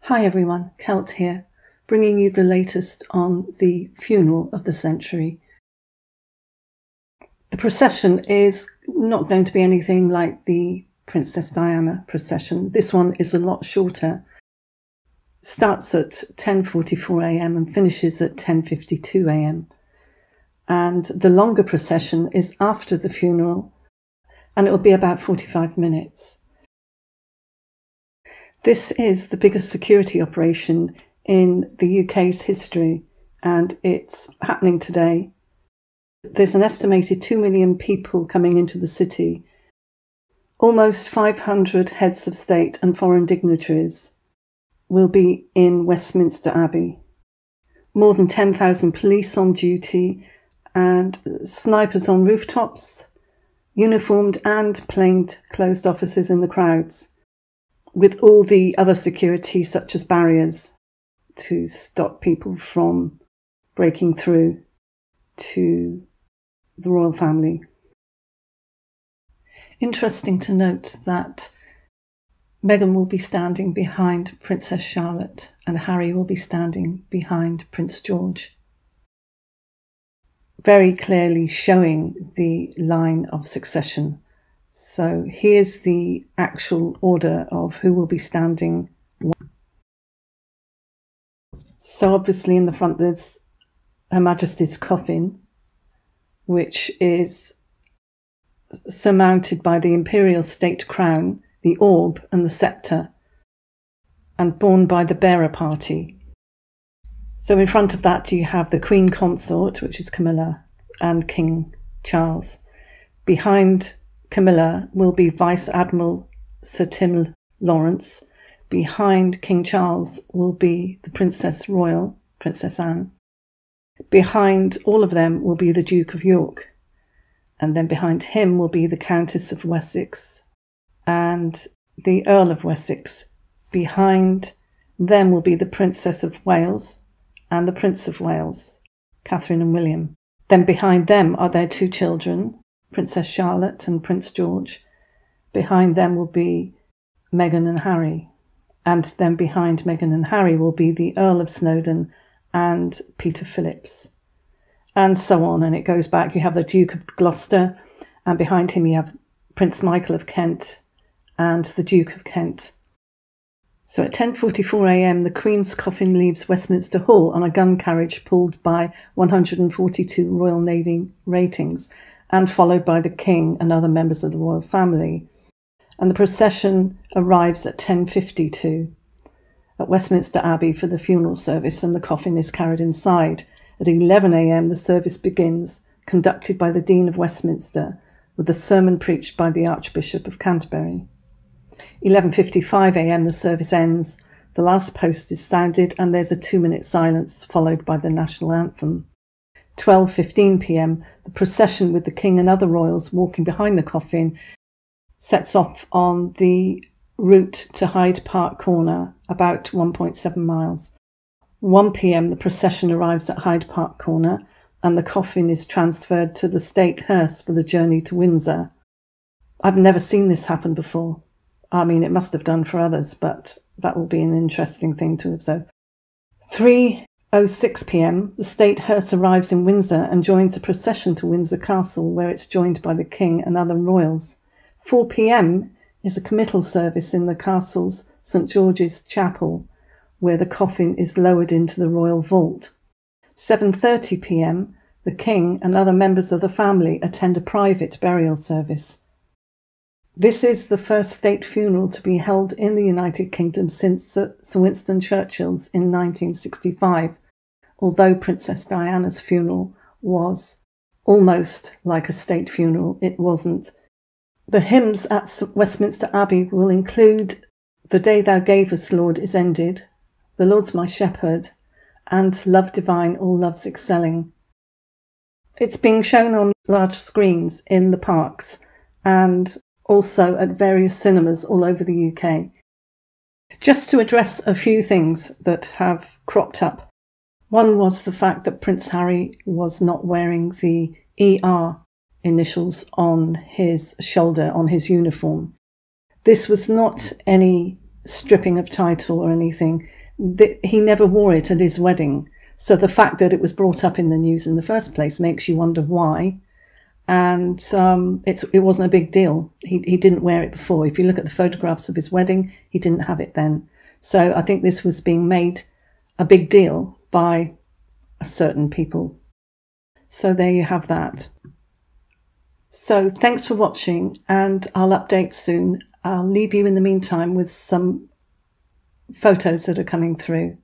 Hi everyone, Kelt here, bringing you the latest on the funeral of the century. The procession is not going to be anything like the Princess Diana procession. This one is a lot shorter. Starts at 10:44 a.m. and finishes at 10:52 a.m. And the longer procession is after the funeral, and it will be about 45 minutes. This is the biggest security operation in the UK's history, and it's happening today. There's an estimated 2 million people coming into the city, almost 500 heads of state and foreign dignitaries will be in Westminster Abbey, more than 10,000 police on duty and snipers on rooftops, uniformed and plainclothes officers in the crowds, with all the other security such as barriers to stop people from breaking through to the royal family. Interesting to note that Meghan will be standing behind Princess Charlotte and Harry will be standing behind Prince George, very clearly showing the line of succession. So here's the actual order of who will be standing. So obviously in the front there's Her Majesty's coffin, which is surmounted by the imperial state crown, the orb and the sceptre, and borne by the bearer party. So in front of that you have the Queen Consort, which is Camilla, and King Charles. Behind Camilla will be Vice Admiral Sir Tim Lawrence. Behind King Charles will be the Princess Royal, Princess Anne. Behind all of them will be the Duke of York. And then behind him will be the Countess of Wessex and the Earl of Wessex. Behind them will be the Princess of Wales and the Prince of Wales, Catherine and William. Then behind them are their two children, Princess Charlotte and Prince George. Behind them will be Meghan and Harry. And then behind Meghan and Harry will be the Earl of Snowdon and Peter Phillips. And so on, and it goes back. You have the Duke of Gloucester, and behind him you have Prince Michael of Kent and the Duke of Kent. So at 10:44 a.m. the Queen's coffin leaves Westminster Hall on a gun carriage pulled by 142 Royal Navy ratings and followed by the King and other members of the royal family. And the procession arrives at 10:52 at Westminster Abbey for the funeral service, and the coffin is carried inside. At 11 a.m. the service begins, conducted by the Dean of Westminster, with the sermon preached by the Archbishop of Canterbury. 11:55 a.m. the service ends, the last post is sounded, and there's a 2-minute silence followed by the national anthem. 12:15 p.m. the procession with the King and other royals walking behind the coffin sets off on the route to Hyde Park Corner, about 1.7 miles. 1 p.m. the procession arrives at Hyde Park Corner and the coffin is transferred to the state hearse for the journey to Windsor. I've never seen this happen before. I mean, it must have done for others, but that will be an interesting thing to observe. 3:06 p.m. the state hearse arrives in Windsor and joins the procession to Windsor Castle, where it's joined by the King and other royals. 4 p.m. is a committal service in the castle's St George's Chapel, where the coffin is lowered into the royal vault. 7:30 p.m. the King and other members of the family attend a private burial service. This is the first state funeral to be held in the United Kingdom since Sir Winston Churchill's in 1965, although Princess Diana's funeral was almost like a state funeral, it wasn't. The hymns at Westminster Abbey will include "The Day Thou Gavest, Lord, is Ended," "The Lord's My Shepherd," and "Love Divine, All Loves Excelling." It's being shown on large screens in the parks and also at various cinemas all over the UK. Just to address a few things that have cropped up. One was the fact that Prince Harry was not wearing the ER initials on his shoulder, on his uniform. This was not any stripping of title or anything. He never wore it at his wedding. So the fact that it was brought up in the news in the first place makes you wonder why. And it wasn't a big deal. He didn't wear it before. If you look at the photographs of his wedding, he didn't have it then. So I think this was being made a big deal by certain people. So there you have that. So thanks for watching, and I'll update soon. I'll leave you in the meantime with some photos that are coming through.